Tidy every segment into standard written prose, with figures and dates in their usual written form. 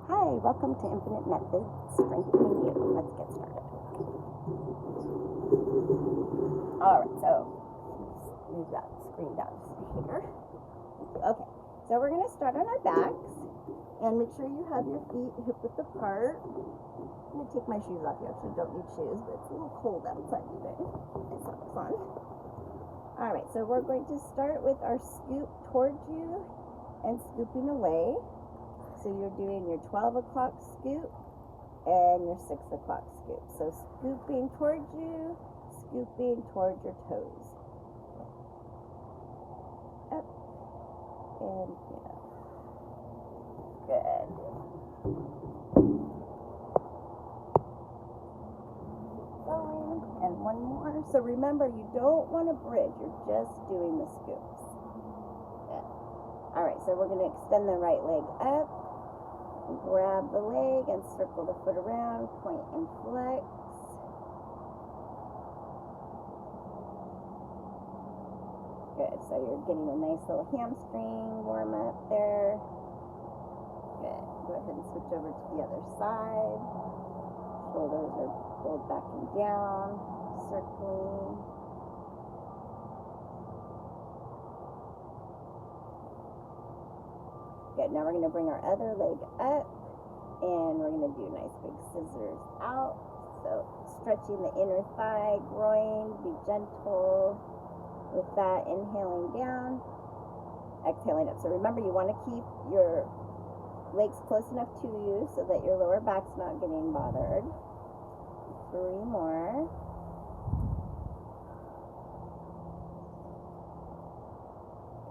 Hi, welcome to Infinite Methods Strengthening You. Let's get started. Alright, so move that screen down just here. Okay, so we're going to start on our backs and make sure you have your feet hip width apart. I'm going to take my shoes off. You actually don't need shoes, but it's a little cold outside today. It's not fun. Alright, so we're going to start with our scoop towards you and scooping away. So you're doing your 12 o'clock scoop and your 6 o'clock scoop. So scooping towards you, scooping towards your toes. Up and down. Good. Going. And one more. So remember, you don't want to bridge. You're just doing the scoops. Good. All right, so we're going to extend the right leg up. Grab the leg and circle the foot around, point and flex. Good, so you're getting a nice little hamstring warm up there. Good, go ahead and switch over to the other side. Shoulders are pulled back and down, circling. Good, now we're going to bring our other leg up and we're going to do nice big scissors out. So stretching the inner thigh, groin, be gentle with that, inhaling down, exhaling up. So remember, you want to keep your legs close enough to you so that your lower back's not getting bothered. 3 more.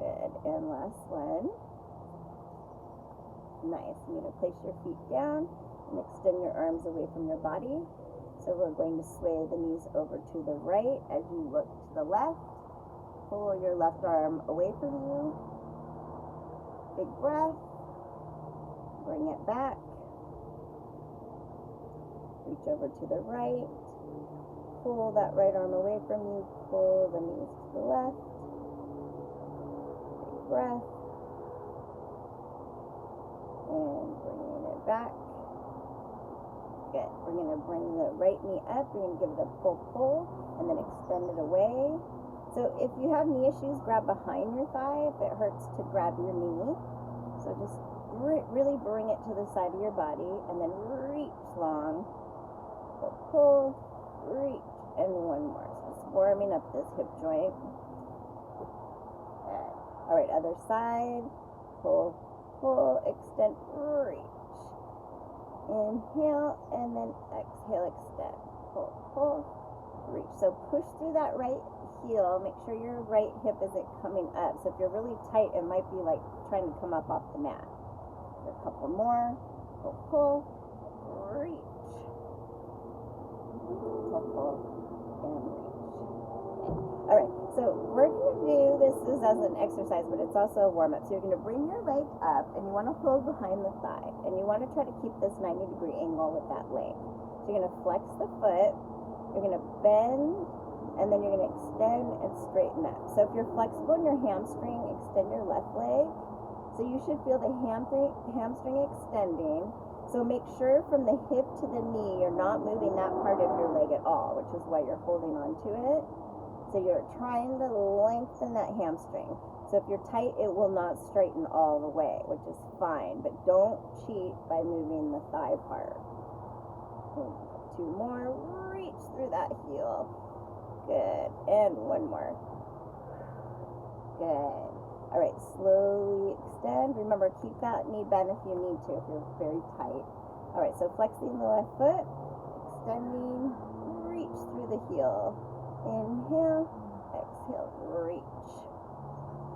Good, and last one. Nice. You're going to place your feet down and extend your arms away from your body. So we're going to sway the knees over to the right as you look to the left. Pull your left arm away from you. Big breath. Bring it back. Reach over to the right. Pull that right arm away from you. Pull the knees to the left. Big breath. And bringing it back. Good. We're going to bring the right knee up. We're going to give it a pull, and then extend it away. So if you have knee issues, grab behind your thigh. If it hurts to grab your knee. So just really bring it to the side of your body, and then reach long. Pull, reach, and one more. So just warming up this hip joint. Good. All right, other side. Pull, extend, reach. Inhale, and then exhale, extend. Pull, reach. So push through that right heel. Make sure your right hip isn't coming up. So if you're really tight, it might be like trying to come up off the mat. A couple more. Pull, reach. Pull, and reach. All right, so we're going to do this as an exercise, but it's also a warm-up. So you're going to bring your leg up, and you want to hold behind the thigh, and you want to try to keep this 90-degree angle with that leg. So you're going to flex the foot, you're going to bend, and then you're going to extend and straighten up. So if you're flexible in your hamstring, extend your left leg. So you should feel the hamstring extending. So make sure from the hip to the knee, you're not moving that part of your leg at all, which is why you're holding on to it. So you're trying to lengthen that hamstring. So if you're tight, it will not straighten all the way, which is fine. But don't cheat by moving the thigh part. 2 more. Reach through that heel. Good. And 1 more. Good. All right, slowly extend. Remember, keep that knee bent if you need to, if you're very tight. All right, so flexing the left foot, extending, reach through the heel. Inhale, exhale, reach.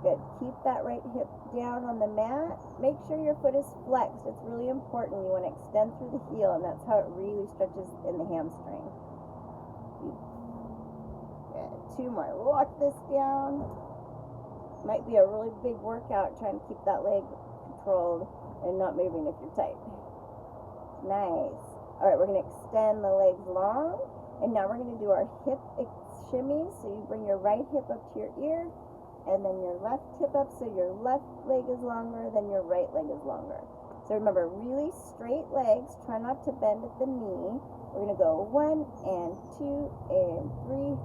Good. Keep that right hip down on the mat. Make sure your foot is flexed. It's really important. You want to extend through the heel, and that's how it really stretches in the hamstring. Good. 2 more. Lock this down. Might be a really big workout trying to keep that leg controlled and not moving if you're tight. Nice. All right, we're going to extend the legs long, and now we're going to do our hip shimmy. So you bring your right hip up to your ear, and then your left hip up, so your left leg is longer than your right leg is longer. So remember, really straight legs. Try not to bend at the knee. We're going to go 1 and 2 and 3,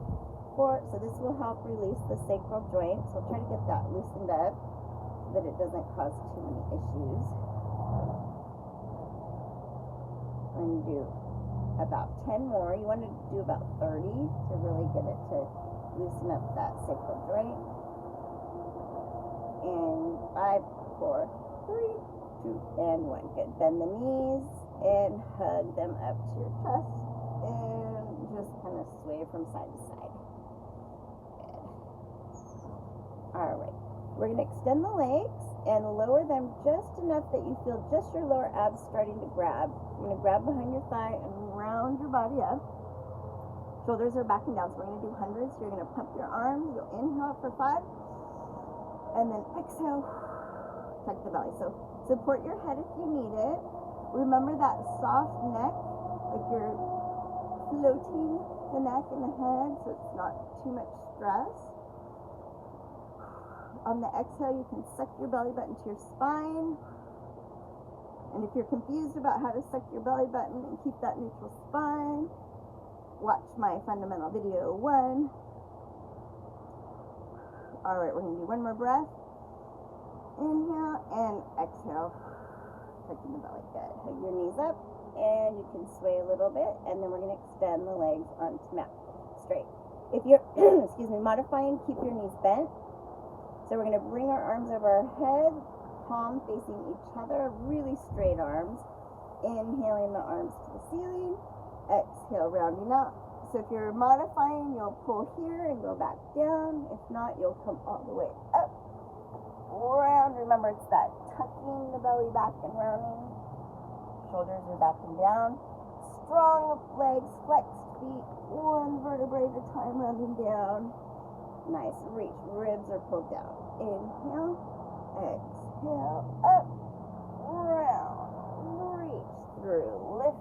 4. So this will help release the sacral joint. So try to get that loosened up so that it doesn't cause too many issues. We're going to do about 10 more. You want to do about 30 to really get it to loosen up that sacral joint. And 5, 4, 3, 2, and 1. Good. Bend the knees and hug them up to your chest and just kind of sway from side to side. Good. All right. We're going to extend the legs and lower them just enough that you feel just your lower abs starting to grab. You're going to grab behind your thigh and round your body up. Shoulders are backing down, so we're going to do hundreds. You're going to pump your arms. You'll inhale for 5, and then exhale, tuck the belly. So support your head if you need it. Remember that soft neck, like you're floating the neck and the head, so it's not too much stress. On the exhale, you can suck your belly button to your spine. And if you're confused about how to suck your belly button and keep that neutral spine, watch my fundamental video 1. All right, we're going to do one more breath. Inhale and exhale. Tucking the belly. Good. Hug your knees up and you can sway a little bit, and then we're going to extend the legs onto mat straight. If you're excuse me, modifying, keep your knees bent. So we're going to bring our arms over our head, palm facing each other, really straight arms. Inhaling the arms to the ceiling. Exhale, rounding out. So if you're modifying, you'll pull here and go back down. If not, you'll come all the way up. Round. Remember, it's that tucking the belly back and rounding. Shoulders are back and down. Strong legs, flexed feet, 1 vertebrae at a time, rounding down. Nice. Reach. Ribs are pulled down. Inhale. Exhale. Up. Round. Reach through. Lift.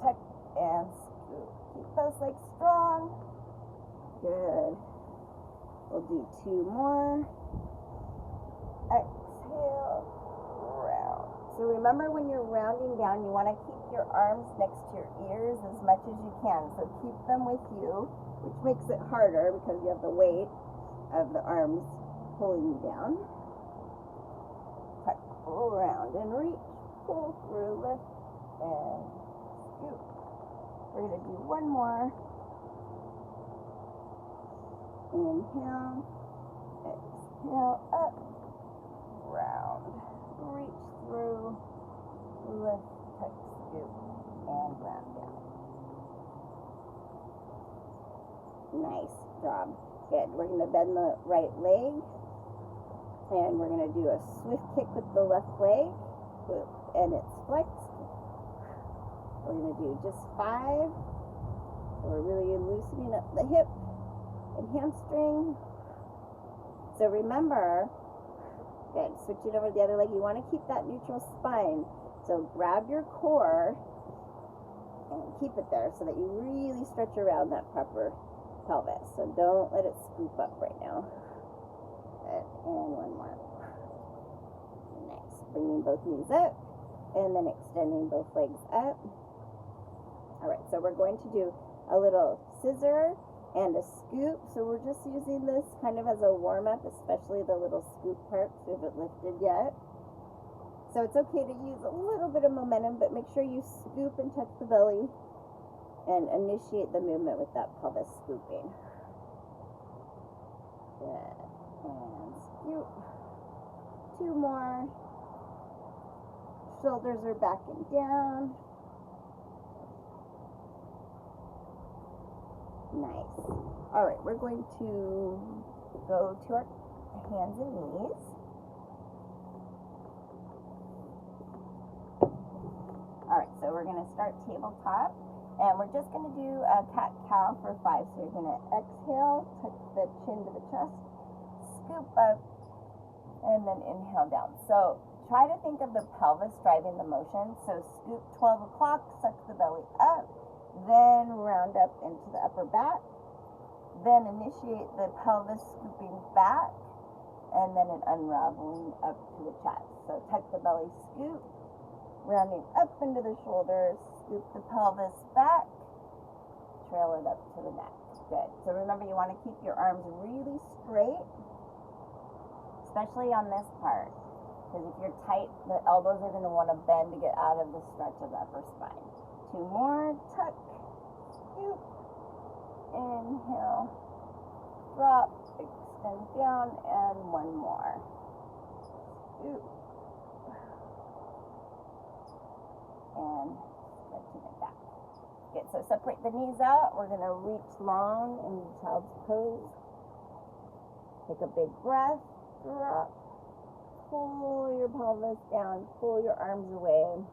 Tuck and scoop. Keep those legs strong. Good. We'll do 2 more. Exhale, round. So remember, when you're rounding down, you want to keep your arms next to your ears as much as you can. So keep them with you, which makes it harder because you have the weight of the arms pulling you down. Tuck, round and reach, pull through, lift, and scoop. We're going to do 1 more. Inhale, exhale, up. Round, reach through, lift, tuck, scoop, and round down. Nice job. Good. We're going to bend the right leg, and we're going to do a swift kick with the left leg, and it's flexed. We're going to do just 5. So we're really loosening up the hip and hamstring. So remember, good. Switch it over to the other leg. You want to keep that neutral spine. So grab your core and keep it there so that you really stretch around that proper pelvis. So don't let it scoop up right now. Good. And 1 more. Nice. Bringing both knees up and then extending both legs up. All right. So we're going to do a little scissor and a scoop. So we're just using this kind of as a warm-up, especially the little scoop part, so we haven't lifted yet. So it's okay to use a little bit of momentum, but make sure you scoop and touch the belly and initiate the movement with that pelvis scooping. Good. And scoop. 2 more. Shoulders are back and down. Nice. All right, we're going to go to our hands and knees. All right, so we're going to start tabletop, and we're just going to do a cat-cow for 5. So you're going to exhale, tuck the chin to the chest, scoop up, and then inhale down. So try to think of the pelvis driving the motion. So scoop 12 o'clock, suck the belly up, then round up into the upper back, then initiate the pelvis scooping back, and then an unraveling up to the chest. So tuck the belly, scoop, rounding up into the shoulders, scoop the pelvis back, trail it up to the neck. Good. So remember, you want to keep your arms really straight, especially on this part, because if you're tight, the elbows are going to want to bend to get out of the stretch of the upper spine. 2 more, tuck, scoop, inhale, drop, extend down, and 1 more. Scoop, and stretching it back. Good, so separate the knees out. We're going to reach long into child's pose. Take a big breath, drop, pull your pelvis down, pull your arms away.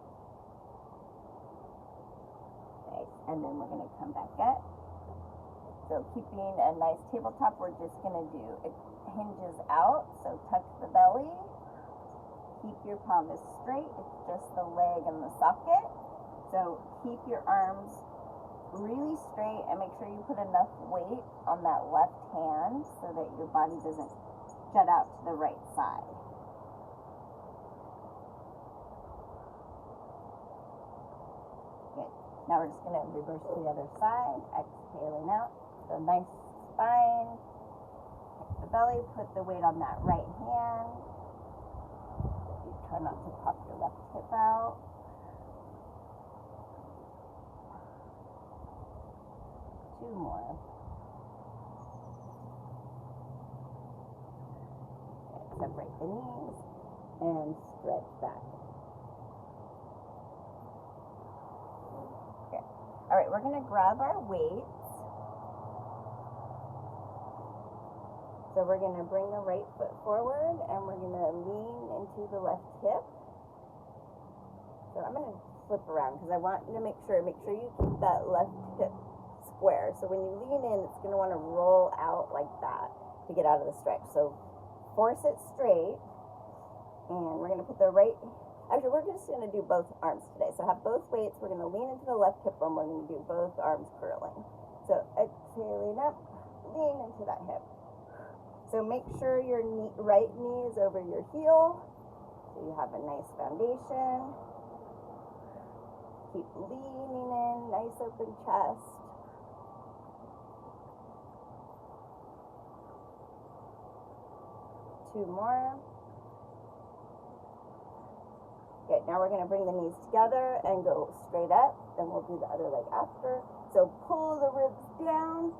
Nice, and then we're going to come back up. So keeping a nice tabletop, we're just going to do, it hinges out, so tuck the belly, keep your pelvis straight, it's just the leg and the socket. So keep your arms really straight and make sure you put enough weight on that left hand so that your body doesn't jut out to the right side. Good. Now we're just going to reverse to the other side, exhaling out. So nice spine, tuck the belly, put the weight on that right hand. You try not to pop your left hip out. Two more. Okay, separate the knees and stretch back. Okay. All right, we're going to grab our weights. So we're going to bring the right foot forward and we're going to lean into the left hip. So I'm going to flip around because I want you to make sure you keep that left hip square. So when you lean in, it's going to want to roll out like that to get out of the stretch. So force it straight, and we're going to put the right, actually we're just going to do both arms today. So have both weights, we're going to lean into the left hip bone, we're going to do both arms curling. So exhaling up, lean into that hip. So make sure your right knee is over your heel, so you have a nice foundation. Keep leaning in, nice open chest. Two more. Good, now we're going to bring the knees together and go straight up, and we'll do the other leg after. So pull the ribs down,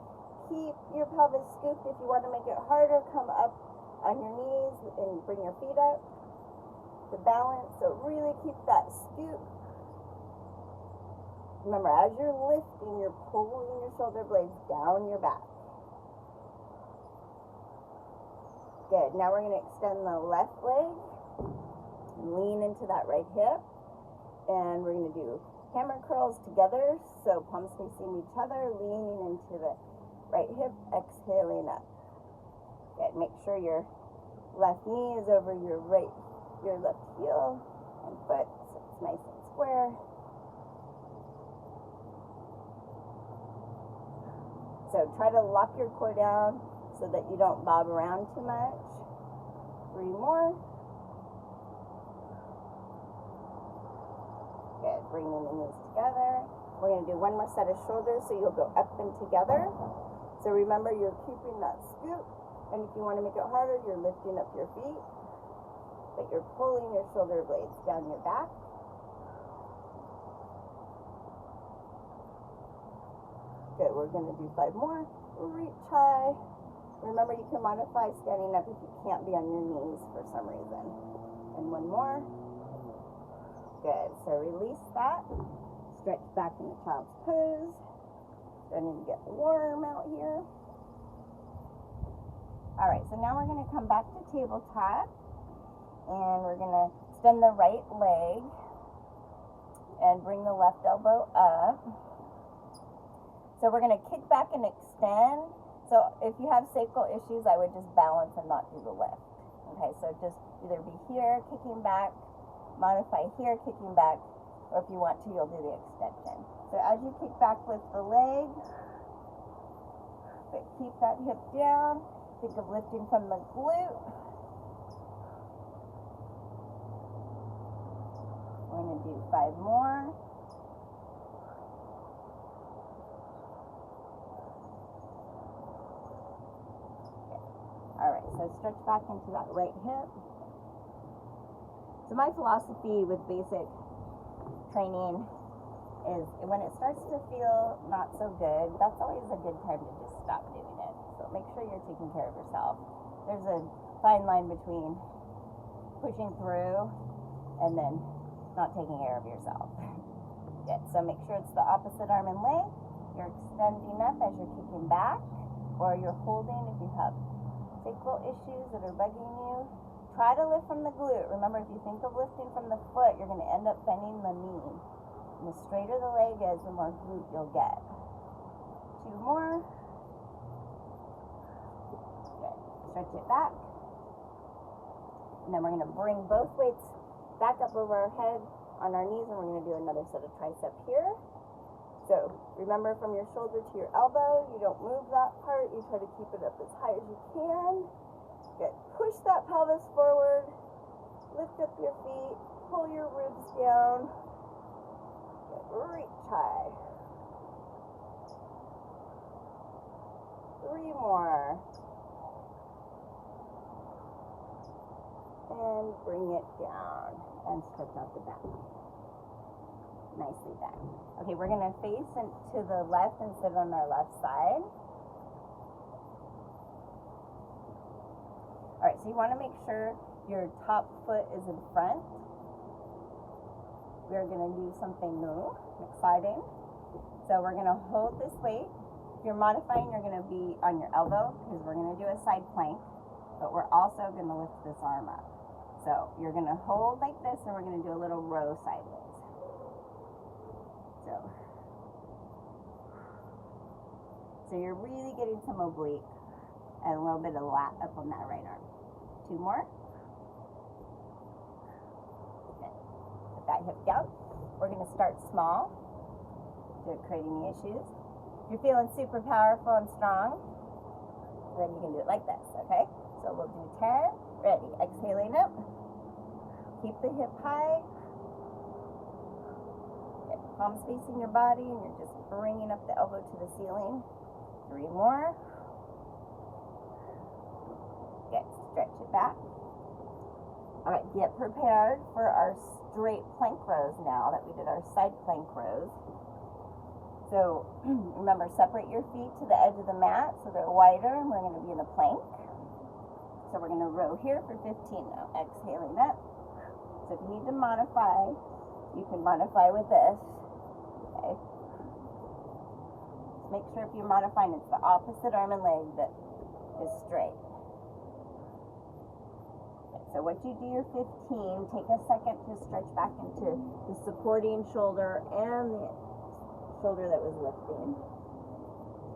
keep your pelvis scooped. If you want to make it harder, come up on your knees and bring your feet up to balance. So really keep that scoop. Remember, as you're lifting, you're pulling your shoulder blades down your back. Good. Now we're going to extend the left leg, lean into that right hip, and we're going to do hammer curls together, so palms facing each other, leaning into the right hip, exhaling up. Good. Make sure your left knee is over your left heel and foot, so it's nice and square. So try to lock your core down so that you don't bob around too much. 3 more. Good, bringing the knees together. We're going to do 1 more set of shoulders, so you'll go up and together. So remember, you're keeping that scoop, and if you want to make it harder, you're lifting up your feet, but you're pulling your shoulder blades down your back. Good, we're going to do 5 more. Reach high. Remember, you can modify standing up if you can't be on your knees for some reason. And 1 more. Good, so release that. Stretch back into child's pose. Starting to get warm out here. All right, so now we're going to come back to tabletop. And we're going to extend the right leg and bring the left elbow up. So we're going to kick back and extend. So if you have sacral issues, I would just balance and not do the lift. Okay, so just either be here, kicking back, modify here, kicking back, or if you want to, you'll do the extension. So as you kick back, lift the leg, but keep that hip down. Think of lifting from the glute, do 5 more. All right, so stretch back into that right hip. So my philosophy with basic training is when it starts to feel not so good, that's always a good time to just stop doing it. So make sure you're taking care of yourself. There's a fine line between pushing through and then not taking care of yourself. Good. So make sure it's the opposite arm and leg. You're extending up as you're kicking back, or you're holding if you have sacral issues that are bugging you. Try to lift from the glute. Remember, if you think of lifting from the foot, you're going to end up bending the knee. And the straighter the leg is, the more glute you'll get. 2 more. Good. Stretch it back. And then we're going to bring both weights back up over our head on our knees, and we're going to do another set of tricep here. So remember, from your shoulder to your elbow, you don't move that part. You try to keep it up as high as you can. Good. Push that pelvis forward. Lift up your feet. Pull your ribs down. Good. Reach high. 3 more. And bring it down and stretch out the back. Nicely done. Okay, we're going to face to the left and sit on our left side. All right, so you want to make sure your top foot is in front. We're going to do something new, exciting. So we're going to hold this weight. If you're modifying, you're going to be on your elbow because we're going to do a side plank, but we're also going to lift this arm up. So you're going to hold like this, and we're going to do a little row sideways. So you're really getting some oblique and a little bit of lat up on that right arm. 2 more. Okay. Put that hip down. We're going to start small. Don't create any issues. If you're feeling super powerful and strong, then you can do it like this, okay? So we'll do 10. Ready. Exhaling up. Keep the hip high. Okay. Palms facing your body, and you're just bringing up the elbow to the ceiling. 3 more. Good. Stretch it back. All right, get prepared for our straight plank rows now that we did our side plank rows. So remember, separate your feet to the edge of the mat so they're wider, and we're going to be in a plank. So we're going to row here for 15 now. Exhaling up. So if you need to modify, you can modify with this. Okay. Make sure if you're modifying, it's the opposite arm and leg that is straight. Okay, so once you do your 15, take a second to stretch back into the supporting shoulder and the shoulder that was lifting.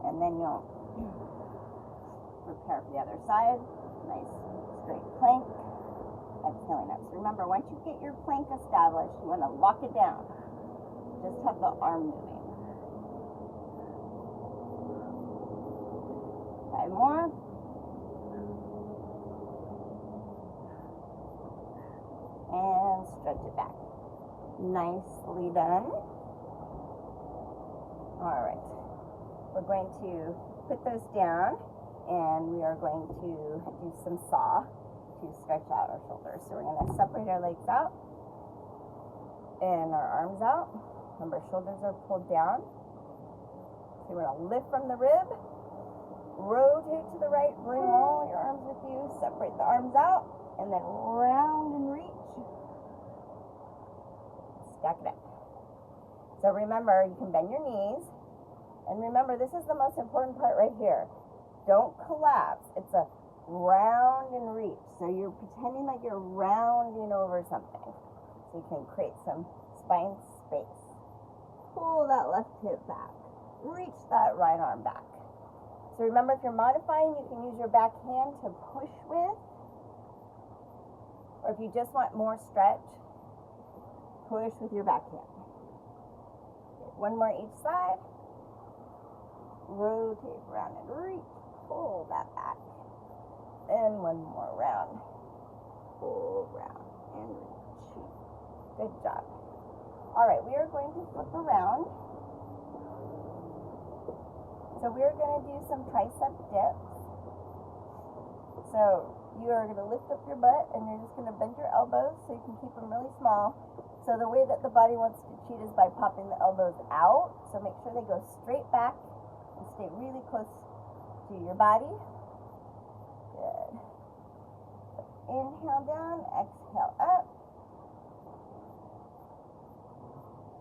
And then you'll prepare for the other side. Nice straight plank. Exhaling up. So remember, once you get your plank established, you want to lock it down. Just have the arm moving. 5 more. And stretch it back. Nicely done. All right. We're going to put those down, and we are going to do some saw to stretch out our shoulders. So we're going to separate our legs out and our arms out. Remember, shoulders are pulled down. So we're going to lift from the rib. Rotate to the right, bring all your arms with you, separate the arms out, and then round and reach. Stack it up. So remember, you can bend your knees, and remember, this is the most important part right here. Don't collapse. It's a round and reach. So you're pretending like you're rounding over something. So you can create some spine space. Pull that left hip back. Reach that right arm back. So remember, if you're modifying, you can use your back hand to push with. Or if you just want more stretch, push with your back hand. Okay, 1 more each side. Rotate around and reach. Pull that back. And 1 more round. Pull round and reach. Good job. All right, we are going to flip around. So we are going to do some tricep dips. So you are going to lift up your butt and you're just going to bend your elbows so you can keep them really small. So the way that the body wants to cheat is by popping the elbows out. So make sure they go straight back and stay really close to your body. Good. Inhale down, exhale up.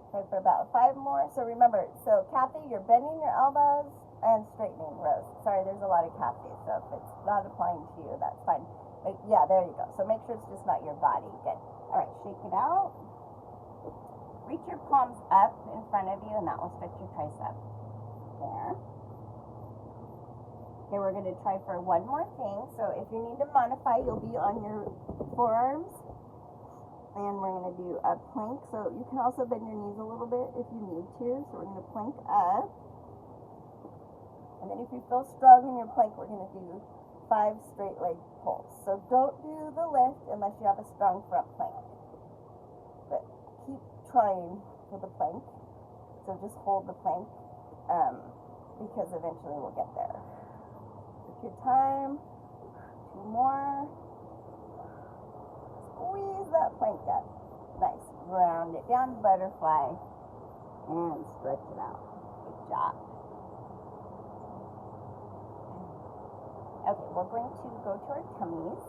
Try for about 5 more. So remember, so Kathy, you're bending your elbows and straightening. Rose, sorry, there's a lot of Kathy, so if it's not applying to you, that's fine. But yeah, there you go. So make sure it's just not your body. Good. All right, shake it out. Reach your palms up in front of you, and that will stretch your tricep. There. Okay, we're going to try for one more thing. So if you need to modify, you'll be on your forearms. And we're going to do a plank. So you can also bend your knees a little bit if you need to. So we're going to plank up. And then if you feel strong in your plank, we're going to do 5 straight leg pulls. So don't do the lift unless you have a strong front plank. But keep trying for the plank. So just hold the plank because eventually we'll get there. Take your time. 2 more. Squeeze that plank up. Nice. Round it down, butterfly, and stretch it out. Good job. Okay, we're going to go to our tummies.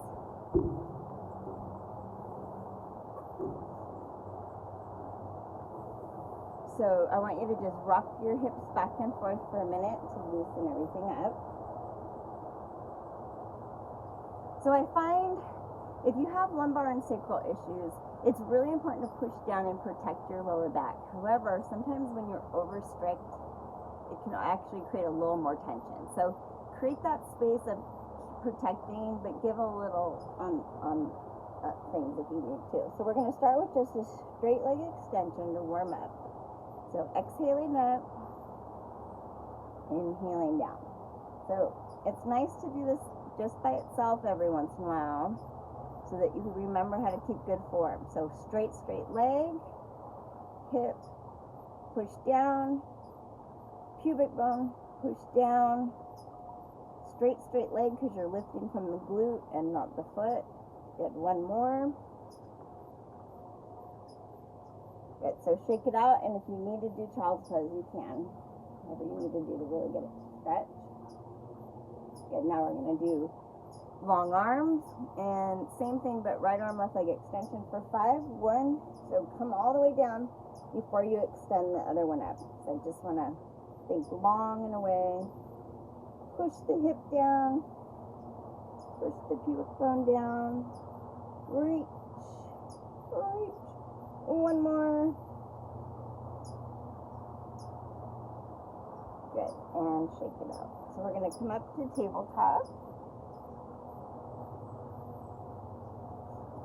So I want you to just rock your hips back and forth for a minute to loosen everything up. So I find if you have lumbar and sacral issues, it's really important to push down and protect your lower back. However, sometimes when you're over strict, it can actually create a little more tension. So create that space of protecting, but give a little on things if you need to. So we're going to start with just a straight leg extension to warm up. So exhaling up, inhaling down. So it's nice to do this just by itself every once in a while, so that you can remember how to keep good form. So straight leg, hip, push down, pubic bone, push down, straight leg because you're lifting from the glute and not the foot. Good, 1 more. Good, so shake it out, and if you need to do child's pose, you can. Whatever you need to do to really get it stretched. Good, now we're going to do long arms, and same thing, but right arm, left leg extension for 5. 1, so come all the way down before you extend the other one up. So just want to think long and away. Push the hip down, push the pubic bone down, reach, 1 more. Good, and shake it out. So we're going to come up to tabletop.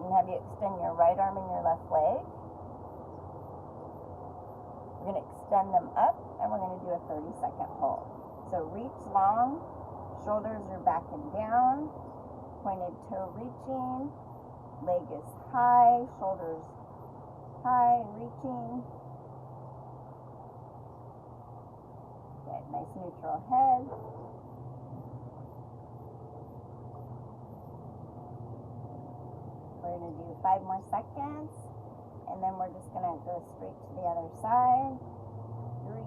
And have you extend your right arm and your left leg. We're going to extend them up, and we're going to do a 30-second hold. So reach long, shoulders are back and down, pointed toe reaching, leg is high, shoulders high and reaching. Good, nice neutral head. We're going to do 5 more seconds, and then we're just going to go straight to the other side. 3,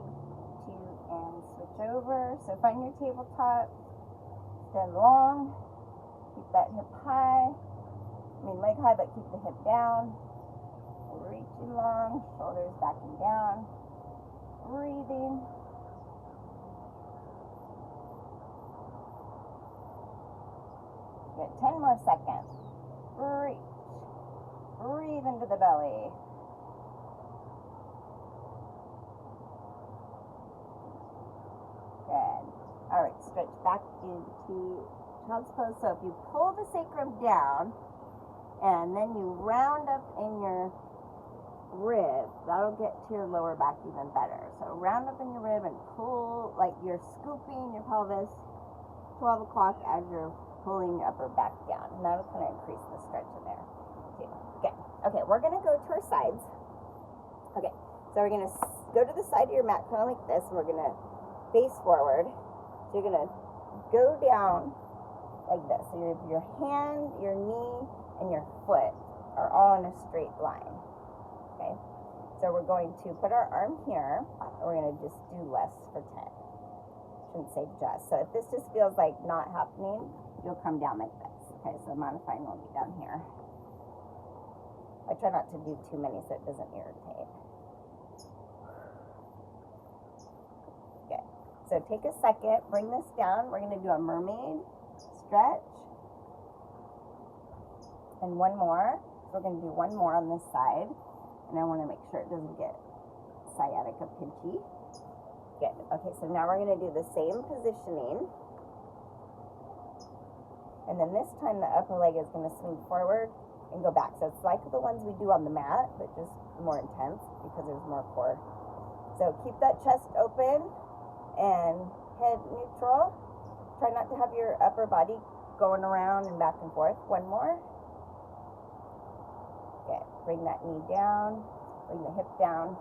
2, and switch over. So find your tabletop, stand long, keep that hip high, leg high, but keep the hip down. Reaching long, shoulders back and down, breathing. Good, 10 more seconds. Reach. Breathe into the belly. Good. All right, stretch back into child's pose. So if you pull the sacrum down and then you round up in your rib, that'll get to your lower back even better. So round up in your rib and pull like you're scooping your pelvis 12 o'clock as you're pulling your upper back down. And that'll kind of increase the stretch in there too. Good. Okay, we're going to go to our sides. Okay. So we're going to go to the side of your mat kind of like this, and we're going to face forward. So you're going to go down like this. So your hand, your knee, and your foot are all in a straight line. Okay? So we're going to put our arm here, and we're going to just do less for 10. Shouldn't say just. So if this just feels like not happening, you'll come down like this. Okay, so modifying will be down here. I try not to do too many so it doesn't irritate. Okay, so take a second, bring this down. We're going to do a mermaid stretch. And one more. So we're going to do one more on this side. And I want to make sure it doesn't get sciatica pinchy. Good. Okay, so now we're going to do the same positioning. And then this time the upper leg is going to swing forward and go back. So it's like the ones we do on the mat, but just more intense because there's more core. So keep that chest open and head neutral. Try not to have your upper body going around and back and forth. One more. Good. Bring that knee down. Bring the hip down.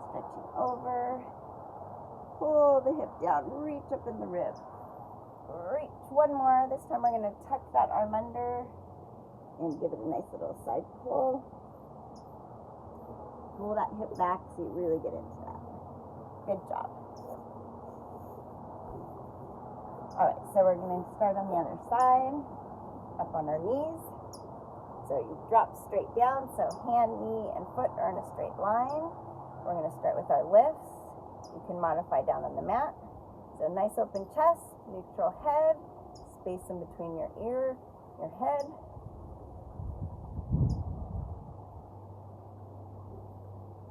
Stretching over. Pull the hip down. Reach up in the rib. Reach. One more. This time we're going to tuck that arm under and give it a nice little side pull. Pull that hip back so you really get into that. Good job. Alright, so we're going to start on the other side. Up on our knees. So you drop straight down. So hand, knee, and foot are in a straight line. We're going to start with our lifts. You can modify down on the mat. So nice open chest, neutral head, space in between your ear, your head.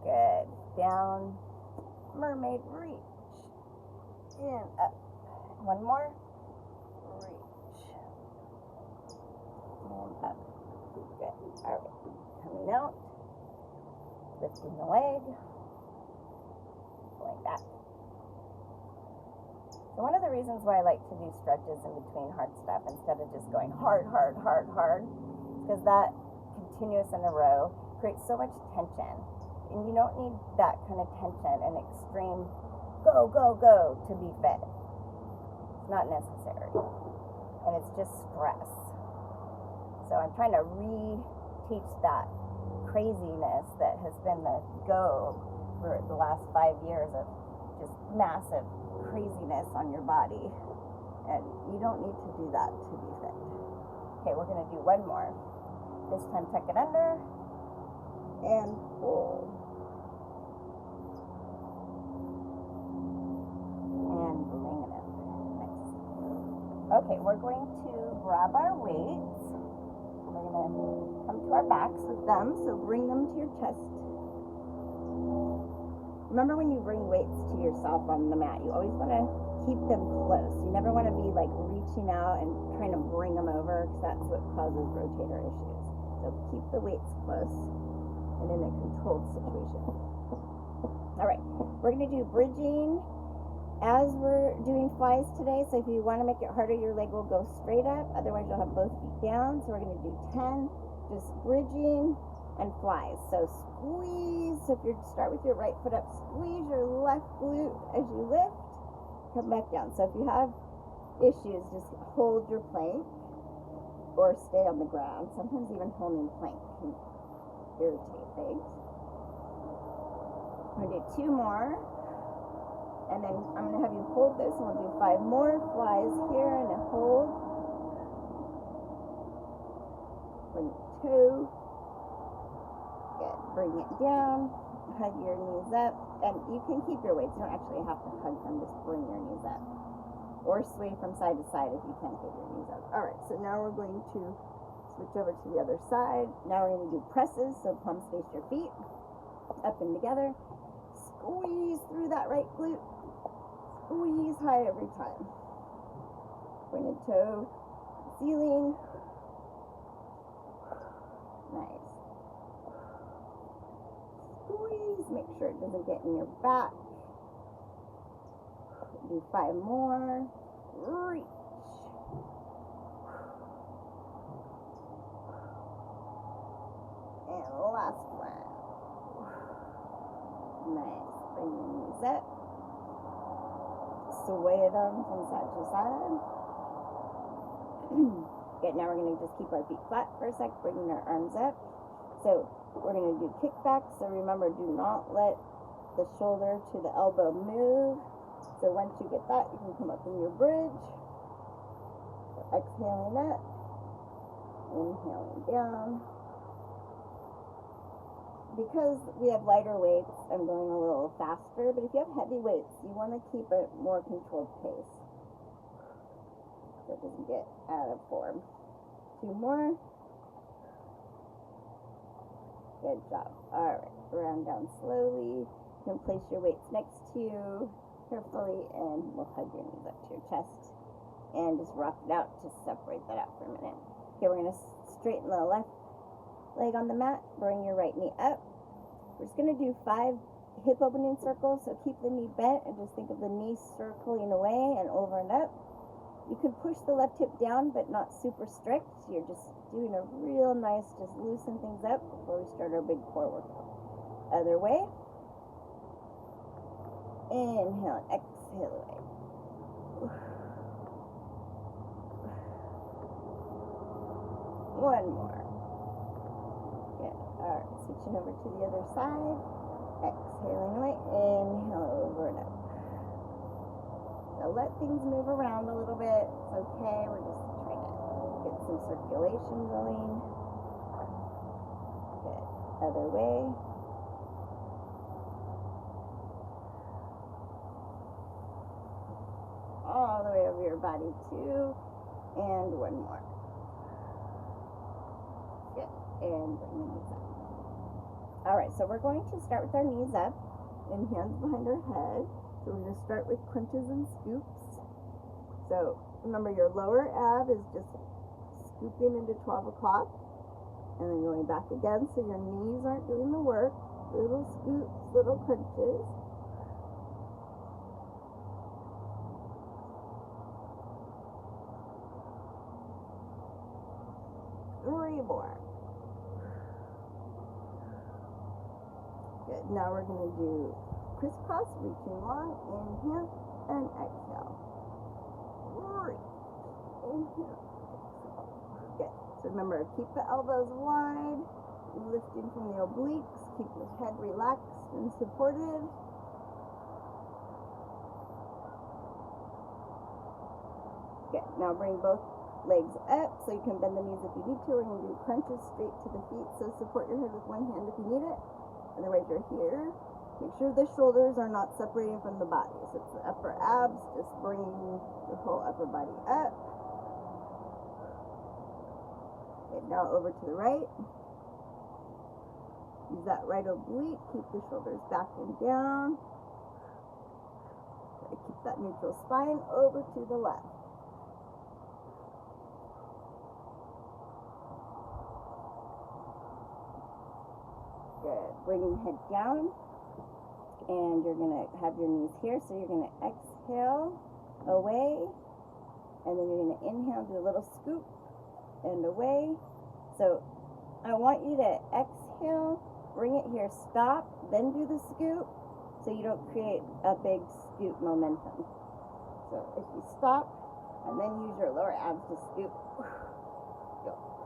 Good. Down, mermaid, reach, and up. One more, reach, and up. Good. All right. Coming out, lifting the leg, going back. So one of the reasons why I like to do stretches in between hard stuff instead of just going hard, is because that continuous in a row creates so much tension. And you don't need that kind of tension and extreme go to be fit. It's not necessary. And it's just stress. So I'm trying to re-teach that craziness that has been the go for the last 5 years of just massive craziness on your body, and you don't need to do that to be fit. Okay, we're going to do one more. This time tuck it under and pull and bring it up. Nice. Okay, we're going to grab our weights. We're going to come to our backs with them, so bring them to your chest. Remember, when you bring weights to yourself on the mat, you always want to keep them close. You never want to be like reaching out and trying to bring them over, because that's what causes rotator issues. So keep the weights close and in a controlled situation. All right, we're going to do bridging as we're doing flies today. So if you want to make it harder, your leg will go straight up. Otherwise, you'll have both feet down. So we're going to do 10, just bridging and flies. So squeeze. So if you start with your right foot up, squeeze your left glute as you lift. Come back down. So if you have issues, just hold your plank or stay on the ground. Sometimes even holding plank can irritate things. I'm going to do 2 more. And then I'm going to have you hold this, and we'll do 5 more flies here and a hold. Bring it 2. Good. Bring it down. Hug your knees up. And you can keep your weights. You don't actually have to hug them. Just bring your knees up. Or sway from side to side if you can't get your knees up. Alright, so now we're going to switch over to the other side. Now we're going to do presses. So palms face your feet. Up and together. Squeeze through that right glute. Squeeze high every time. Pointed toe, ceiling. Nice. Squeeze. Make sure it doesn't get in your back. Do 5 more. Reach. And last one. Nice. Bring your knees up. Sway them from side to side. Good. Now we're going to just keep our feet flat for a sec, bringing our arms up. So we're going to do kickbacks. So remember, do not let the shoulder to the elbow move. So once you get that, you can come up in your bridge. So exhaling up, inhaling down. Because we have lighter weights, I'm going a little faster, but if you have heavy weights, you want to keep a more controlled pace so it doesn't get out of form. 2 more. Good job. Alright, round down slowly. You can place your weights next to you carefully, and we'll hug your knees up to your chest and just rock it out to separate that out for a minute. Okay, we're going to straighten the left leg on the mat, bring your right knee up. We're just going to do 5 hip opening circles, so keep the knee bent and just think of the knee circling away and over and up. You could push the left hip down, but not super strict. You're just doing a real nice, just loosen things up before we start our big core workout. Other way. Inhale and exhale away. One more. Good. Alright, switching over to the other side. Exhaling away. Inhale over and up. So let things move around a little bit. It's okay. We're just trying to get some circulation going. Good. Other way. All the way over your body too. And one more. Good. And bring the knees up. Alright, so we're going to start with our knees up and hands behind our head. So we're going to start with crunches and scoops. So remember, your lower ab is just scooping into 12 o'clock and then going back again, so your knees aren't doing the work. Little scoops, little crunches. Three more. Good. Now we're going to do crisscross, reaching long. Inhale and exhale. Reach. Inhale. Exhale. Good. So remember, keep the elbows wide, lifting from the obliques. Keep your head relaxed and supported. Good. Now bring both legs up so you can bend the knees if you need to. We're going to do crunches straight to the feet, so support your head with one hand if you need it. Otherwise, you're here. Make sure the shoulders are not separating from the body. So it's the upper abs, just bringing the whole upper body up. Okay, now over to the right. Use that right oblique. Keep the shoulders back and down. Okay, keep that neutral spine. Over to the left. Good. Bringing the head down. And you're going to have your knees here. So you're going to exhale away. And then you're going to inhale, do a little scoop and away. So I want you to exhale, bring it here, stop, then do the scoop so you don't create a big scoop momentum. So if you stop and then use your lower abs to scoop,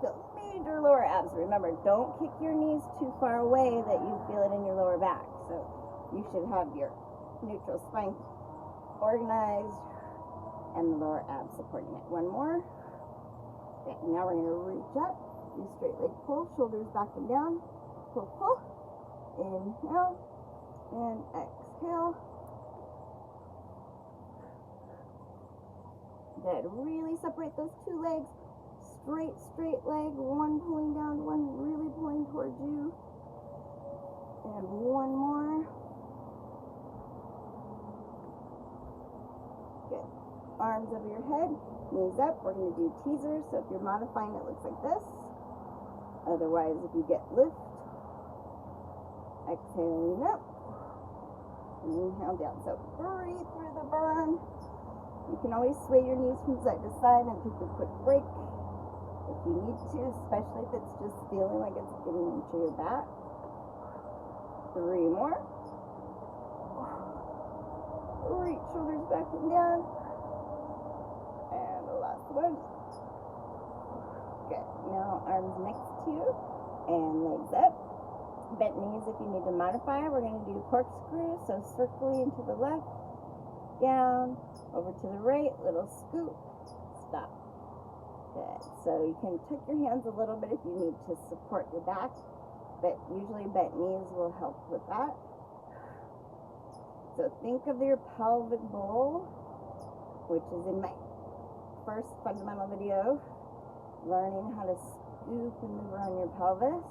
feel major lower abs. Remember, don't kick your knees too far away that you feel it in your lower back. So you should have your neutral spine organized and the lower abs supporting it. One more. Okay, now we're going to reach up, do straight leg pull, shoulders back and down, pull, pull, inhale, and exhale. Good, really separate those two legs, straight leg, one pulling down, one really pulling towards you, and one more. Good. Arms over your head, knees up. We're going to do teasers. So if you're modifying, it looks like this. Otherwise, if you get lift, exhaling up, and inhale down. So breathe through the burn. You can always sway your knees from side to side and take a quick break if you need to, especially if it's just feeling like it's getting into your back. 3 more. back and down. And the last one. Good. Now arms next to you and legs up. Bent knees if you need to modify. We're going to do corkscrew. So circling to the left, down, over to the right, little scoop, stop. Good. So you can tuck your hands a little bit if you need to support your back, but usually bent knees will help with that. So think of your pelvic bowl, which is in my first fundamental video, learning how to scoop and move around your pelvis,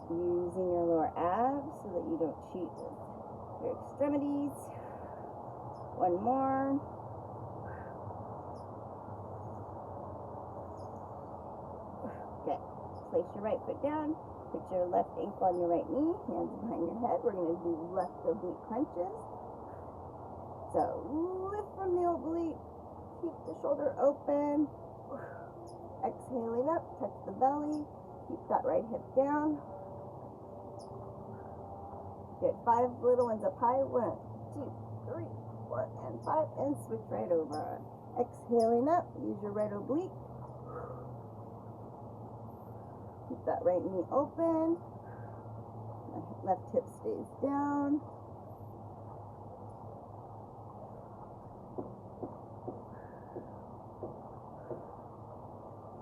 using your lower abs so that you don't cheat with your extremities. One more. Good. Place your right foot down. Put your left ankle on your right knee. Hands behind your head. We're going to do left oblique crunches. So lift from the oblique. Keep the shoulder open. Exhaling up. Touch the belly. Keep that right hip down. Good. 5 little ones up high. 1, 2, 3, 4, and 5. And switch right over. Exhaling up. Use your right oblique. Keep that right knee open. Left hip stays down.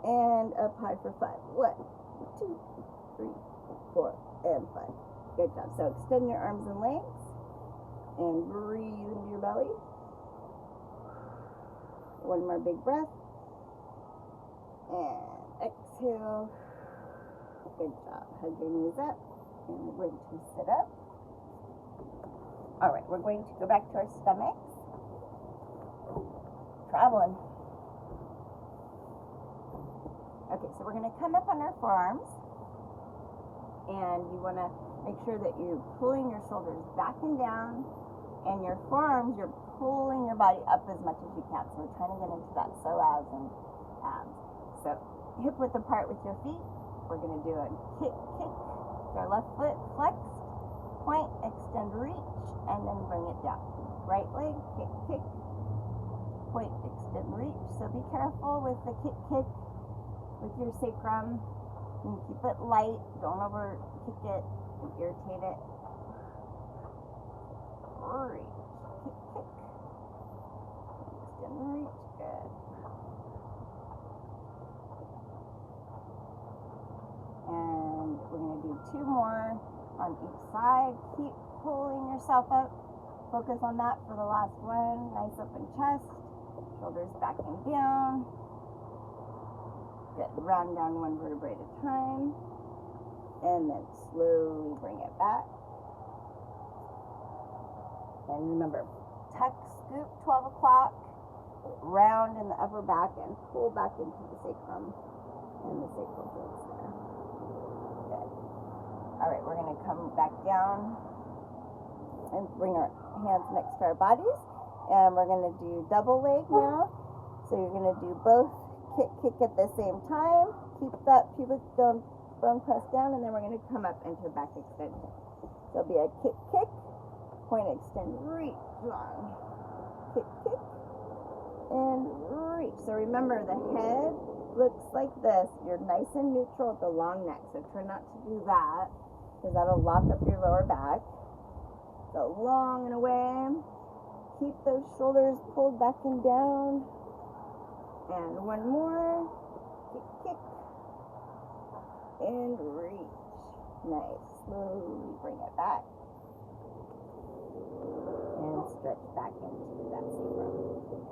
And up high for 5. 1, 2, 3, 4, and 5. Good job. So extend your arms and legs and breathe into your belly. One more big breath. And exhale. Good job. Hug your knees up. And we're going to sit up. All right, we're going to go back to our stomachs. Traveling. Okay, so we're going to come up on our forearms. And you want to make sure that you're pulling your shoulders back and down. And your forearms, you're pulling your body up as much as you can. So we're trying to get into that psoas and abs. So hip width apart with your feet. We're going to do a kick, kick. With our left foot flexed. Point, extend, reach, and then bring it down. Right leg, kick, kick. Point, extend, reach. So be careful with the kick, kick with your sacrum. And keep it light. Don't over kick it and irritate it. Reach, kick, kick. Extend, reach. Good. And we're going to do 2 more on each side. Keep pulling yourself up. Focus on that for the last one. Nice open chest. Shoulders back and down. Good. Round down 1 vertebrae at a time. And then slowly bring it back. And remember, tuck, scoop, 12 o'clock. Round in the upper back and pull back into the sacrum and the sacral joints there. Good. All right, we're going to come back down and bring our hands next to our bodies. And we're going to do double leg now. So you're going to do both kick, kick at the same time. Keep that pubic bone pressed down, and then we're going to come up into back extension. So it'll be a kick, kick, point, extend, reach, long. Kick, kick, and reach. So remember, the head looks like this. You're nice and neutral with the long neck. So try not to do that, because that'll lock up your lower back. So long and away. Keep those shoulders pulled back and down. And one more. Kick, kick. And reach. Nice. Slowly bring it back. And stretch back into that sacrum.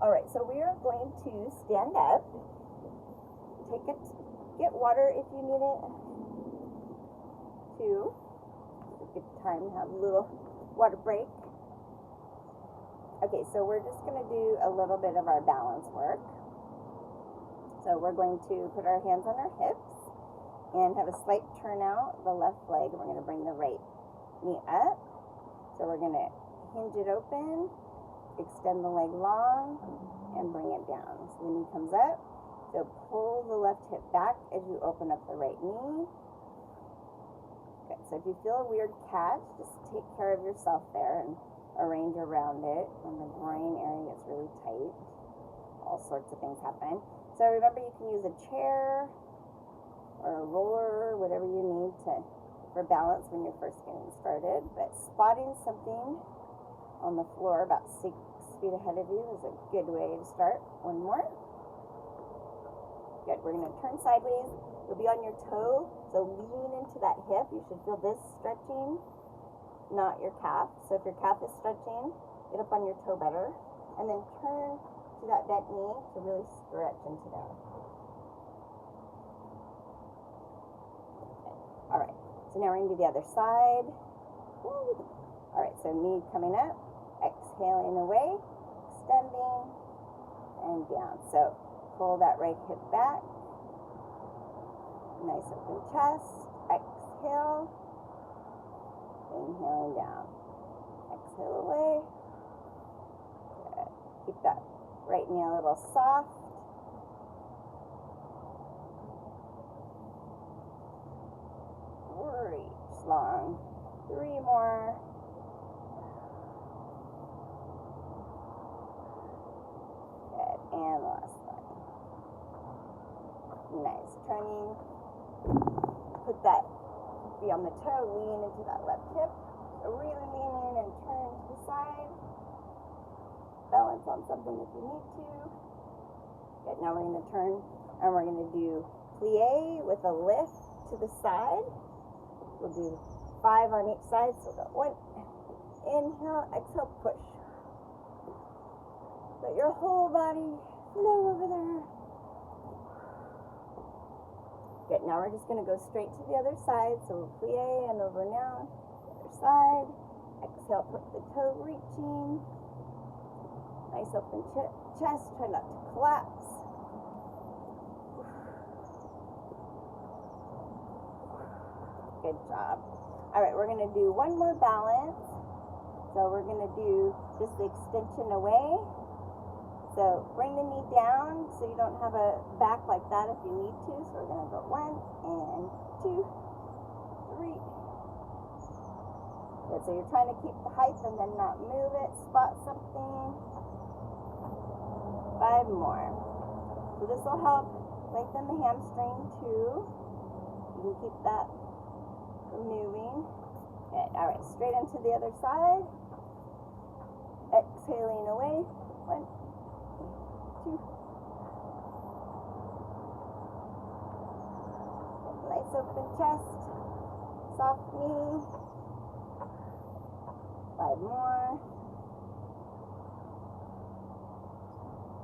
Alright, so we are going to stand up. Take it. Get water if you need it. 2. Good time to have a little water break. Okay, so we're just going to do a little bit of our balance work. So we're going to put our hands on our hips and have a slight turn out the left leg. We're going to bring the right knee up. So we're going to hinge it open, extend the leg long, and bring it down. So the knee comes up. So pull the left hip back as you open up the right knee. Good. So if you feel a weird catch, just take care of yourself there and arrange around it. When the groin area gets really tight, all sorts of things happen. So remember, you can use a chair or a roller, whatever you need for balance when you're first getting started. But spotting something on the floor about 6 feet ahead of you is a good way to start. One more. Good. We're going to turn sideways. You'll be on your toe, so lean into that hip. You should feel this stretching, not your calf. So if your calf is stretching, get up on your toe better. And then turn to that bent knee to really stretch into there. Okay. All right. So now we're going to do the other side. Woo. All right. So knee coming up, exhaling away, extending, and down. So pull that right hip back. Nice open chest. Exhale. Inhaling down. Exhale away. Good. Keep that right knee a little soft. Reach long. 3 more. Good. And last one. Nice. Turning. Put that, be on the toe, lean into that left hip. Really lean in and turn to the side. Balance on something if you need to. Good. Now we're going to turn and we're going to do plie with a lift to the side. We'll do 5 on each side. So we'll go 1, inhale, exhale, push. Let your whole body flow over there. Good. Now we're just going to go straight to the other side. So we'll plie and over now. Other side. Exhale, put the toe reaching. Nice open chest. Try not to collapse. Good job. All right, we're going to do one more balance. So we're going to do just the extension away. So bring the knee down so you don't have a back like that if you need to. So we're going to go 1 and 2, 3. Good. So you're trying to keep the height and then not move it. Spot something. 5 more. So this will help lengthen the hamstring too. You can keep that from moving. Good. All right. Straight into the other side. Exhaling away. 1, 2. Nice open chest. Soft knee. 5 more.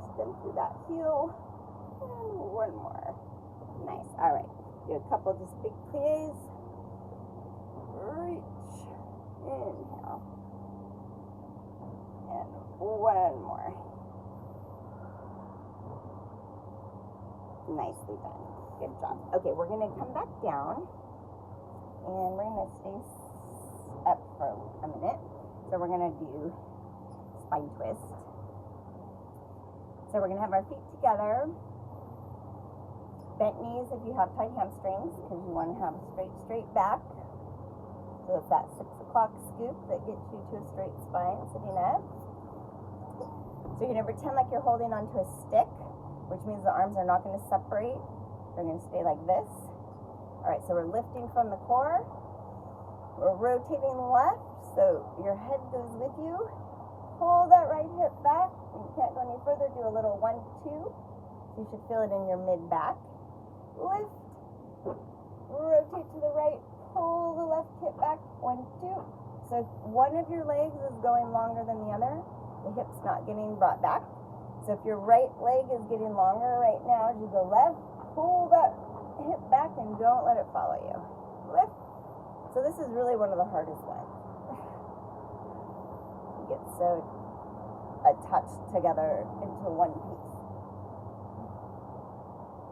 Extend through that heel. And 1 more. Nice. All right. Do a couple just big plies. Reach. Inhale. And 1 more. Nicely done. Good job. Okay, we're going to come back down. And we're going to stay up for a minute. So we're going to do spine twist. So we're going to have our feet together. Bent knees if you have tight hamstrings, because you want to have a straight back. So it's that 6 o'clock scoop that gets you to a straight spine sitting up. So you're going to pretend like you're holding onto a stick, which means the arms are not going to separate. They're going to stay like this. All right, so we're lifting from the core. We're rotating left, so your head goes with you. Pull that right hip back. When you can't go any further, do a little 1, 2. You should feel it in your mid-back. Lift. Rotate to the right. Pull the left hip back. 1, 2. So if one of your legs is going longer than the other, the hip's not getting brought back. So if your right leg is getting longer right now, as you go left, pull that hip back and don't let it follow you. Lift. So this is really one of the hardest ones. You get so attached together into one piece.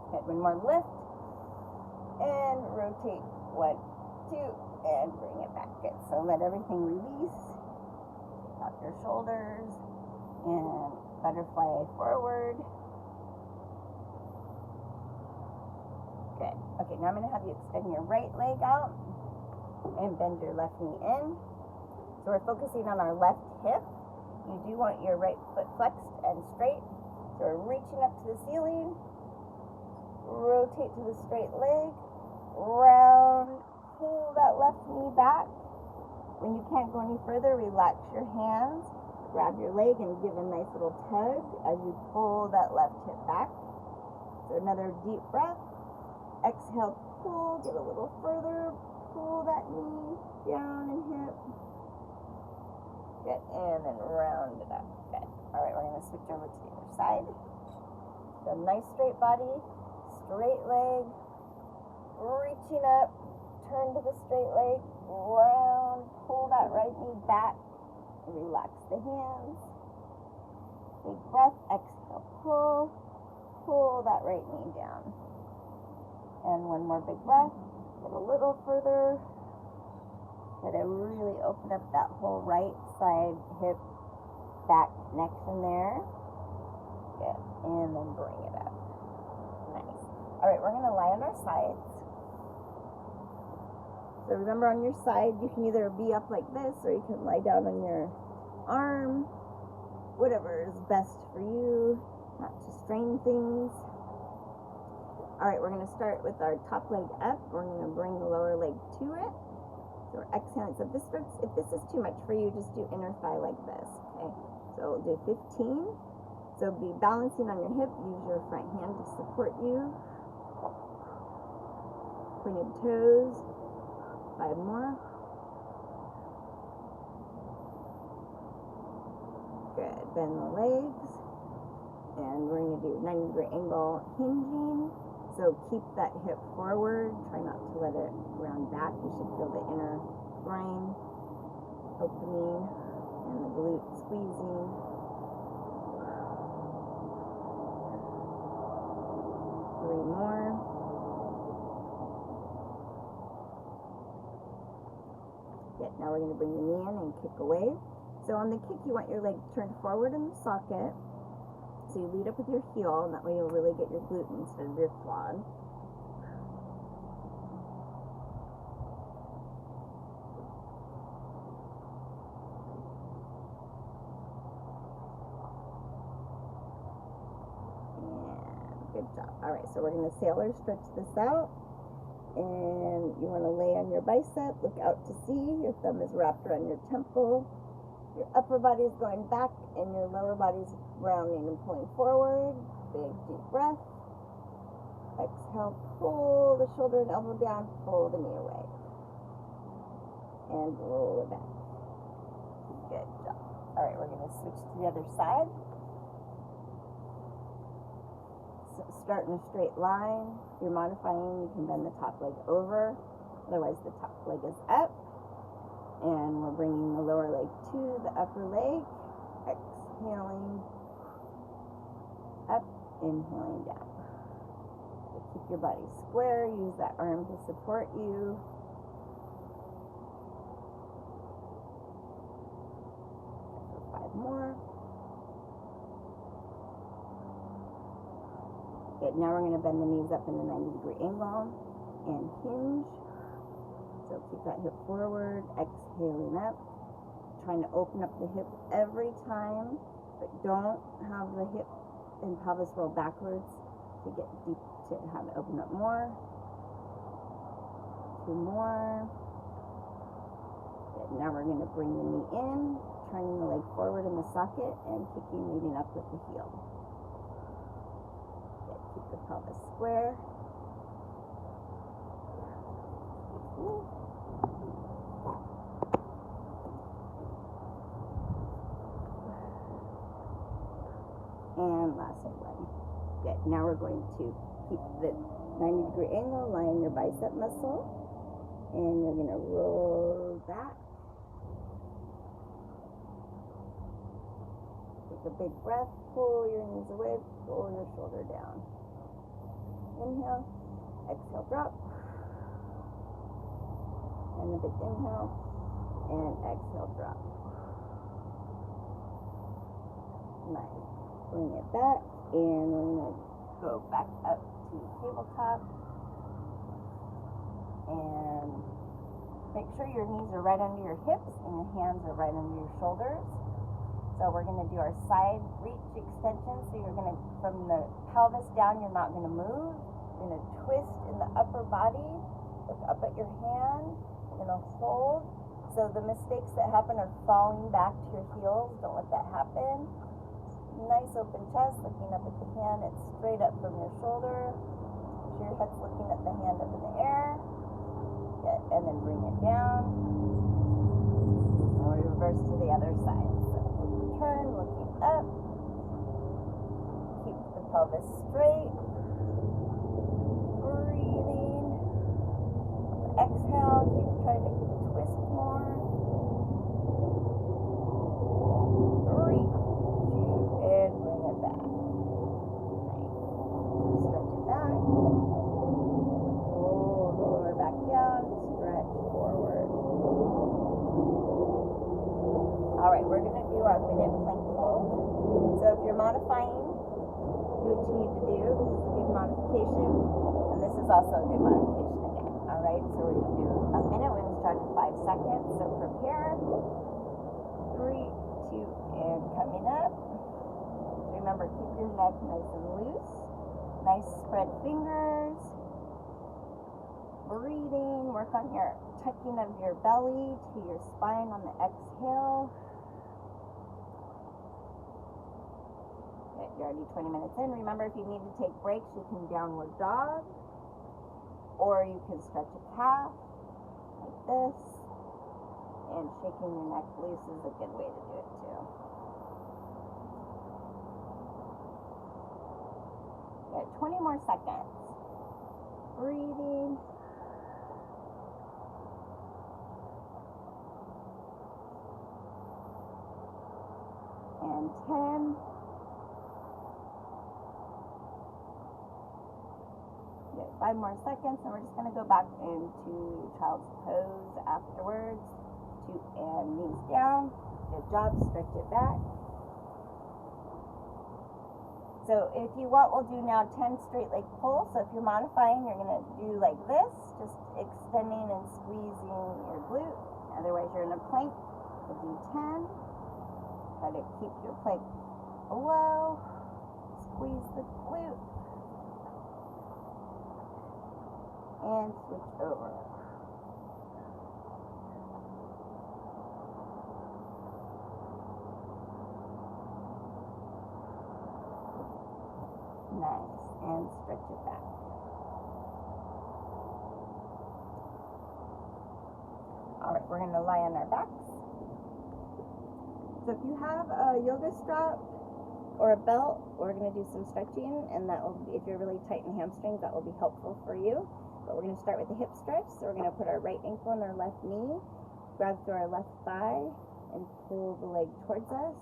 Okay, 1 more lift. And rotate. 1, 2, and bring it back. Good. So let everything release. Drop your shoulders. And butterfly forward. Good. Okay, now I'm going to have you extend your right leg out and bend your left knee in. So we're focusing on our left hip. You do want your right foot flexed and straight. So we're reaching up to the ceiling. Rotate to the straight leg. Round. Pull that left knee back. When you can't go any further, relax your hands. Grab your leg and give a nice little tug as you pull that left hip back. So another deep breath. Exhale, pull, get a little further. Pull that knee down and hip. Good, and then round it up. Good. All right, we're going to switch over to the other side. So nice straight body, straight leg, reaching up, turn to the straight leg, round, pull that right knee back, relax the hands. Big breath, exhale, pull that right knee down. And one more big breath, get a little further. Gotta really open up that whole right side hip back connection there. Good. And then bring it up. Nice. Alright, we're gonna lie on our sides. So remember, on your side, you can either be up like this or you can lie down on your arm. Whatever is best for you, not to strain things. Alright, we're gonna start with our top leg up. We're gonna bring the lower leg to it. So we're exhaling. So if this is too much for you, just do inner thigh like this, okay? So we'll do 15. So be balancing on your hip. Use your front hand to support you. Pointed toes. 5 more. Good. Bend the legs. And we're going to do 90-degree angle hinging. So keep that hip forward. Try not to let it round back. You should feel the inner groin opening and the glute squeezing. Three more. Good. Now we're going to bring the knee in and kick away. So on the kick, you want your leg turned forward in the socket. So you lead up with your heel, and that way you'll really get your glute instead of your quad. And good job. All right, so we're going to sailor stretch this out. And you want to lay on your bicep, look out to sea. Your thumb is wrapped around your temple. Your upper body is going back and your lower body is rounding and pulling forward. Big deep breath. Exhale, pull the shoulder and elbow down, pull the knee away. And roll it back. Good job. Alright, we're going to switch to the other side. So start in a straight line. If you're modifying, you can bend the top leg over. Otherwise, the top leg is up. And we're bringing the lower leg to the upper leg. Exhaling up, inhaling down. So keep your body square. Use that arm to support you. So 5 more. Good. Now we're going to bend the knees up in a 90-degree angle and hinge. So keep that hip forward, exhaling up, trying to open up the hip every time, but don't have the hip and pelvis roll backwards to get deep, to have it open up more. 2 more. Good. Now we're going to bring the knee in, turning the leg forward in the socket and kicking, leading up with the heel. Good. Keep the pelvis square. And last one. Good. Now we're going to keep the 90-degree angle, line your bicep muscle, and you're going to roll back. Take a big breath, pull your knees away, pull your shoulder down. Inhale, exhale, drop. And a big inhale, and exhale, drop. Nice. Bring it back, and we're going to go back up to tabletop, and Make sure your knees are right under your hips and your hands are right under your shoulders. So we're going to do our side reach extension. So you're going to, from the pelvis down, you're not going to move. You're going to twist in the upper body. Look up at your hand. You're going to hold. So the mistakes that happen are falling back to your heels. Don't let that happen. Nice open chest, looking up at the hand. It's straight up from your shoulder. So your head's looking at the hand up in the air. Good. And then bring it down. And we reverse to the other side. So turn, looking up. Keep the pelvis straight. Breathing. Exhale. Keep trying to twist more. 3, 2, and bring it back. Nice. Stretch it back. Pull the lower back down. Stretch forward. All right, we're going to do our minute plank hold. So if you're modifying, do what you need to do. This is a good modification, and this is also a good modification again. All right, so we're going to do a minute. We're going to start in 5 seconds. So prepare. 3, 2, and coming up. Remember, keep your neck nice and loose. Nice spread fingers. Breathing. Work on your tucking of your belly to your spine on the exhale. Good. You're already 20 minutes in. Remember, if you need to take breaks, you can downward dog, or you can stretch a calf like this. And shaking your neck loose is a good way to do it too. Good. 20 more seconds. Breathing. And 10. Good. 5 more seconds, and we're just going to go back into child's pose afterwards. 2 and knees down. Good job. Stretch it back. So if you want, we'll do now 10 straight leg pulls. So if you're modifying, you're going to do like this, just extending and squeezing your glute. Otherwise, you're in a plank. We'll do 10. Try to keep your plank below. Squeeze the glute. And switch over. Nice. And stretch it back. Alright, we're going to lie on our backs. So if you have a yoga strap or a belt, we're going to do some stretching, and that will be, if you're really tight in hamstrings, that will be helpful for you. But we're going to start with the hip stretch. So we're going to put our right ankle on our left knee, grab through our left thigh, and pull the leg towards us.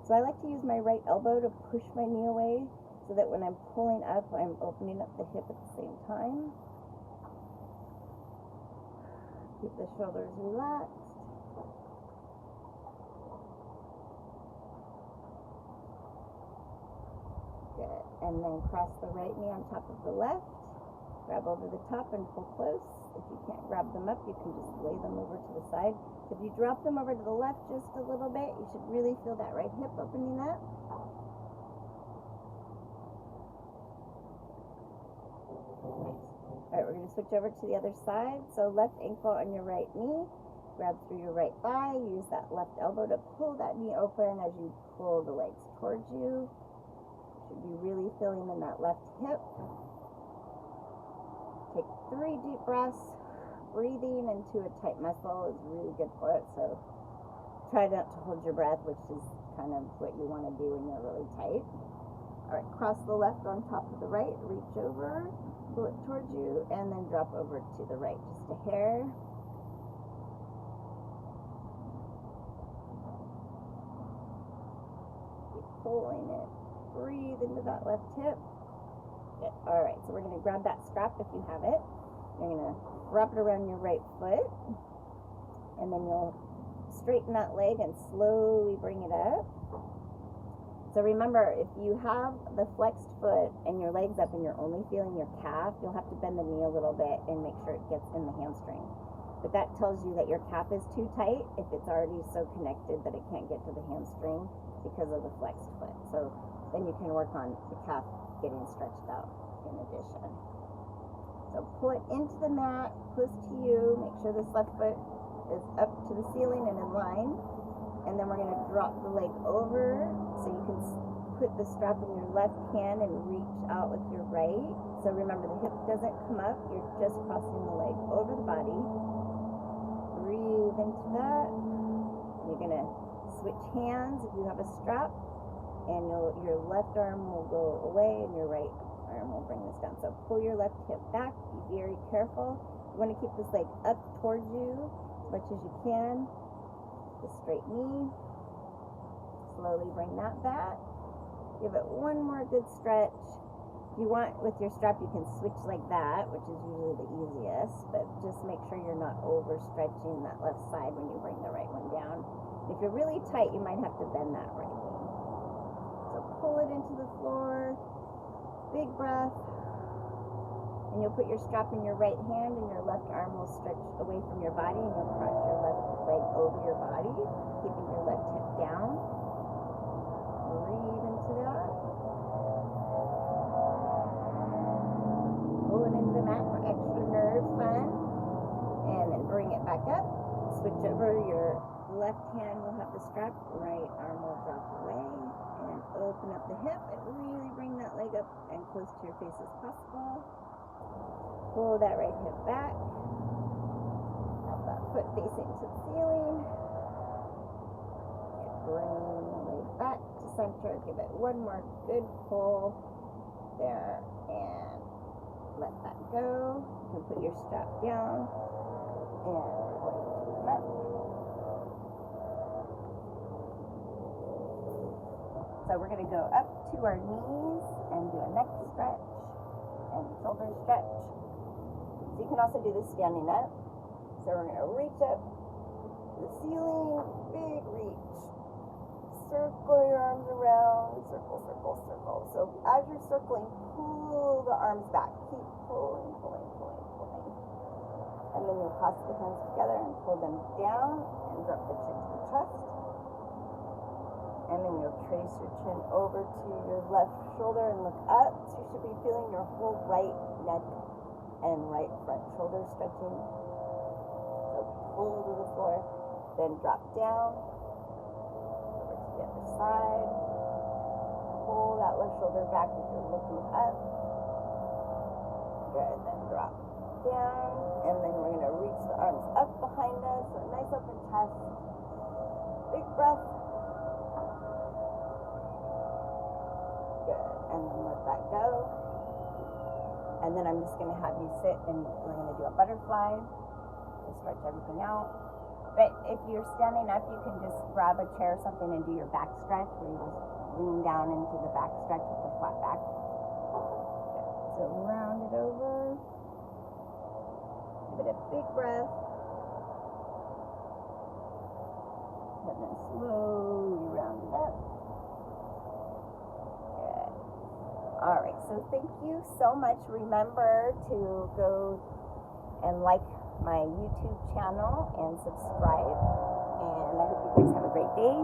So I like to use my right elbow to push my knee away, so that when I'm pulling up, I'm opening up the hip at the same time. Keep the shoulders relaxed. Good. And then cross the right knee on top of the left. Grab over the top and pull close. If you can't grab them up, you can just lay them over to the side. If you drop them over to the left just a little bit, you should really feel that right hip opening up. Alright, we're going to switch over to the other side. So left ankle on your right knee. Grab through your right thigh. Use that left elbow to pull that knee open as you pull the legs towards you. Should be really feeling in that left hip. Take 3 deep breaths. Breathing into a tight muscle is really good for it. So try not to hold your breath, which is kind of what you want to do when you're really tight. Alright, cross the left on top of the right. Reach over. Pull it towards you, and then drop over to the right, just a hair. Keep pulling it. Breathe into that left hip. Good. All right, so we're going to grab that strap if you have it. You're going to wrap it around your right foot, and then you'll straighten that leg and slowly bring it up. So remember, if you have the flexed foot and your legs up and you're only feeling your calf, you'll have to bend the knee a little bit and make sure it gets in the hamstring. but that tells you that your calf is too tight if it's already so connected that it can't get to the hamstring because of the flexed foot. So then you can work on the calf getting stretched out in addition. So pull it into the mat, close to you. Make sure this left foot is up to the ceiling and in line. And then we're going to drop the leg over so you can put the strap in your left hand and reach out with your right. So remember, the hip doesn't come up. You're just crossing the leg over the body. Breathe into that. You're going to switch hands if you have a strap. And your left arm will go away and your right arm will bring this down. So pull your left hip back. Be very careful. You want to keep this leg up towards you as much as you can. The straight knee. Slowly bring that back. Give it one more good stretch. If you want, with your strap, you can switch like that, which is usually the easiest, but just make sure you're not overstretching that left side when you bring the right one down. If you're really tight, you might have to bend that right knee. So pull it into the floor, big breath, and you'll put your strap in your right hand and your left arm will stretch away from your body and you'll cross your left leg over your body, keeping your left hip down. Breathe into that. Pull it into the mat for extra nerve fun. And then bring it back up. Switch over. Your left hand will have the strap. Right arm will drop away. And open up the hip and really bring that leg up and close to your face as possible. Pull that right hip back. Have that foot facing to the ceiling. And bring the leg back to center. Give it one more good pull there and let that go. You can put your strap down and we're going to the mat. So we're going to go up to our knees and do a neck stretch and shoulder stretch. So you can also do this standing up. So we're going to reach up to the ceiling, big reach. Circle your arms around, circle, circle, circle. So as you're circling, pull the arms back. Keep pulling, pulling, pulling, pulling. And then you'll clasp the hands together and pull them down and drop the chin to the chest. And then you'll trace your chin over to your left shoulder and look up. So you should be feeling your whole right neck and right front shoulder stretching. So pull to the floor, then drop down. Over to the other side. Pull that left shoulder back if you're looking up. Good, then drop down. And then we're going to reach the arms up behind us. So a nice open chest. Big breath. Good, and then let that go. And then I'm just going to have you sit and we're going to do a butterfly to stretch everything out. But if you're standing up, you can just grab a chair or something and do your back stretch where you just lean down into the back stretch with the flat back. So round it over. Give it a big breath. And then slowly round it up. Good. All right, so thank you so much. Remember to go and like my YouTube channel and subscribe. And I hope you guys have a great day.